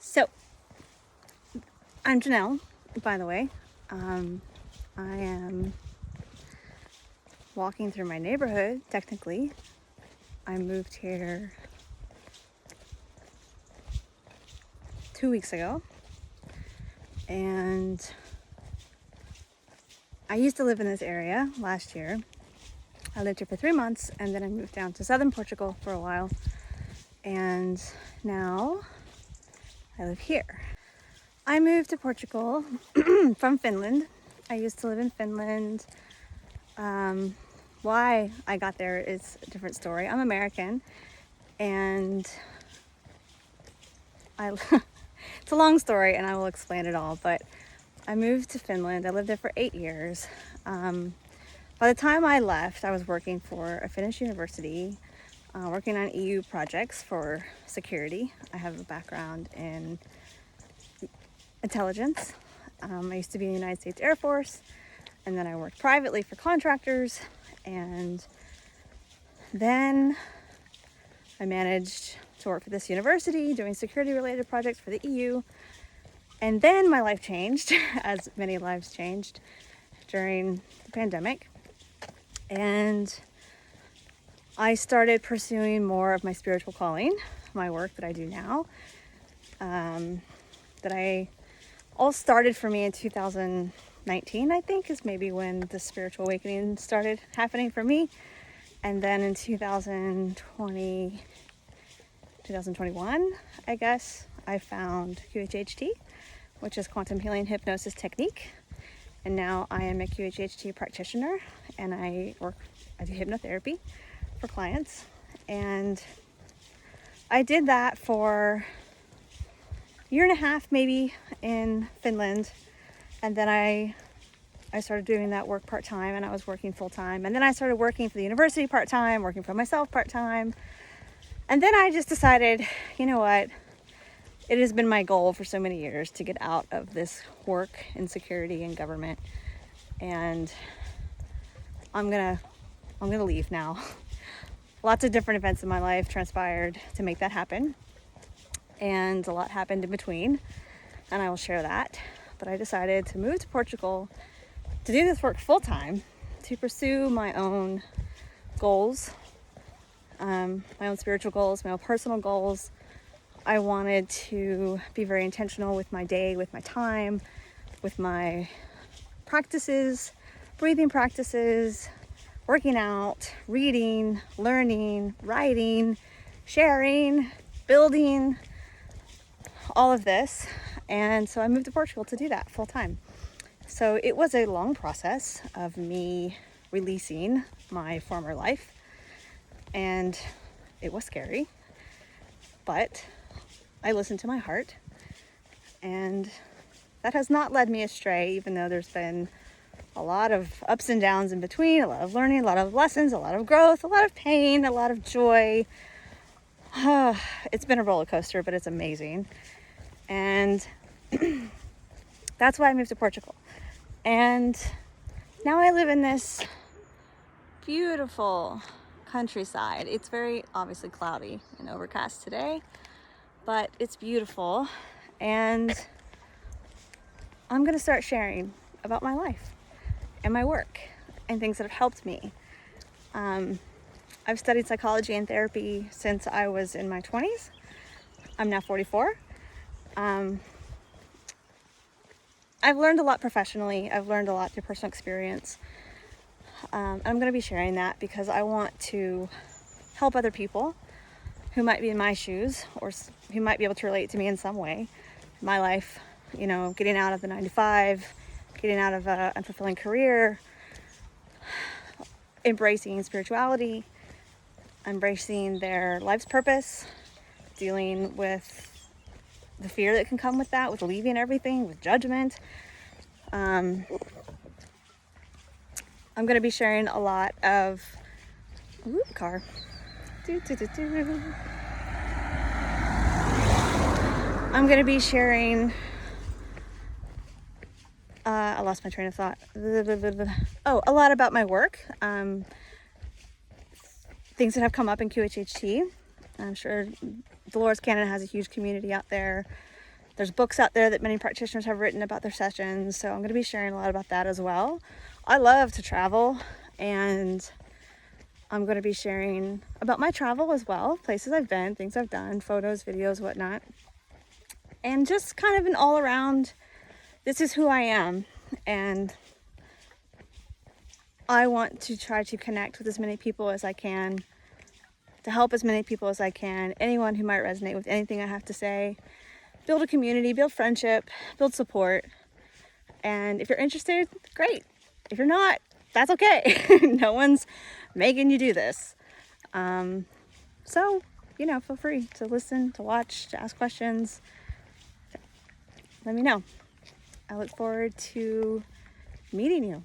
So, I'm Janelle, by the way. I am walking through my neighborhood, technically. I moved here 2 weeks ago, and I used to live in this area last year. I lived here for 3 months, and then I moved down to southern Portugal for a while, and now I live here. I moved to Portugal from Finland. I used to live in Finland. Why I got there is a different story. I'm American, and it's a long story, and I will explain it all, but I moved to Finland. I lived there for 8 years. By the time I left, I was working for a Finnish university, working on EU projects for security. I have a background in intelligence. I used to be in the United States Air Force, and then I worked privately for contractors, and then I managed to work for this university doing security related projects for the EU. And then my life changed, as many lives changed during the pandemic. And I started pursuing more of my spiritual calling, my work that I do now, that I all started for me in 2019, I think, is maybe when the spiritual awakening started happening for me. And then in 2021, I guess, I found QHHT, which is Quantum Healing Hypnosis Technique. And now I am a QHHT practitioner, and I do hypnotherapy for clients. And I did that for a year and a half, maybe, in Finland. And then I started doing that work part-time, and I was working full-time. And then I started working for the university part-time, working for myself part-time. And then I just decided, you know what? It has been my goal for so many years to get out of this work in security and government. And I'm gonna leave now. Lots of different events in my life transpired to make that happen. And a lot happened in between, and I will share that. But I decided to move to Portugal to do this work full time, to pursue my own goals, my own spiritual goals, my own personal goals. I wanted to be very intentional with my day, with my time, with my practices, breathing practices, working out, reading, learning, writing, sharing, building, all of this. And so I moved to Portugal to do that full time. So it was a long process of me releasing my former life, and it was scary, but I listened to my heart, and that has not led me astray, even though there's been a lot of ups and downs in between, a lot of learning, a lot of lessons, a lot of growth, a lot of pain, a lot of joy. It's been a roller coaster, but it's amazing. And that's why I moved to Portugal. And now I live in this beautiful countryside. It's very obviously cloudy and overcast today, but it's beautiful. And I'm going to start sharing about my life and my work and things that have helped me. I've studied psychology and therapy since I was in my 20s. I'm now 44. I've learned a lot professionally. I've learned a lot through personal experience. I'm going to be sharing that because I want to help other people who might be in my shoes or who might be able to relate to me in some way. My life, getting out of the 9 to 5, getting out of an unfulfilling career, embracing spirituality, embracing their life's purpose, dealing with the fear that can come with that, with leaving everything, with judgment. I'm going to be sharing a lot of car. I'm going to be sharing I lost my train of thought. A lot about my work. Things that have come up in QHHT. I'm sure Dolores Cannon has a huge community out there. There's books out there that many practitioners have written about their sessions, so I'm going to be sharing a lot about that as well. I love to travel, and I'm going to be sharing about my travel as well, places I've been, things I've done, photos, videos, whatnot, and just kind of an all around, this is who I am, and I want to try to connect with as many people as I can, to help as many people as I can, anyone who might resonate with anything I have to say, build a community, build friendship, build support. And if you're interested, great. If you're not, that's okay. No one's making you do this. So, feel free to listen, to watch, to ask questions. Let me know. I look forward to meeting you.